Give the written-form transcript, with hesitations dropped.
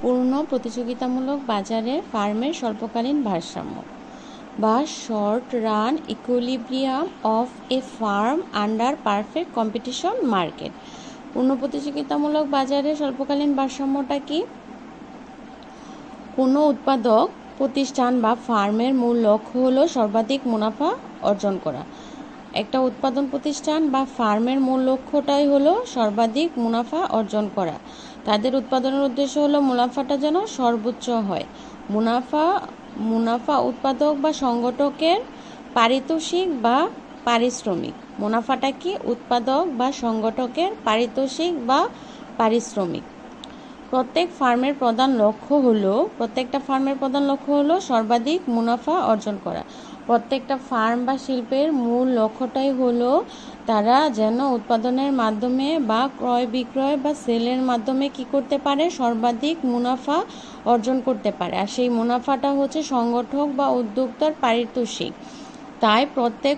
পূর্ণ প্রতিযোগিতামূলক বাজারে ফার্মের স্বল্পকালীন ভারসাম্য বা short run equilibrium of A farm under perfect competition market. পূর্ণ প্রতিযোগিতামূলক বাজারে স্বল্পকালীন ভারসাম্যটা কি? কোনো উৎপাদক প্রতিষ্ঠান বা ফার্মের মূল লক্ষ্য হলো সর্বাধিক মুনাফা অর্জন করা। একটা উৎপাদন প্রতিষ্ঠান বা ফার্মের মূল লক্ষ্যটাই হলো সর্বাধিক মুনাফা অর্জন করা। তাদের উৎপাদনের উদ্দেশ্য হলো মুনাফাটা যেন সর্বোচ্চ হয়। মুনাফা উৎপাদক বা সংগঠকের পারিতোষিক বা পারিশ্রমিক। মুনাফাটা কি? উৎপাদক বা সংগঠকের পারিতোষিক বা পারিশ্রমিক। প্রত্যেকটা ফার্মের প্রধান লক্ষ্য হলো সর্বাধিক মুনাফা অর্জন করা। প্রত্যেকটা ফার্ম বা শিল্পের মূল লক্ষ্যটাই হলো তারা যেন উৎপাদনের মাধ্যমে বা ক্রয় বিক্রয় বা সেলের মাধ্যমে কি করতে পারে? সর্বাধিক মুনাফা অর্জন করতে পারে। আর সেই মুনাফাটা হচ্ছে সংগঠক বা উদ্যোক্তার পারিতোষিক। তাই প্রত্যেক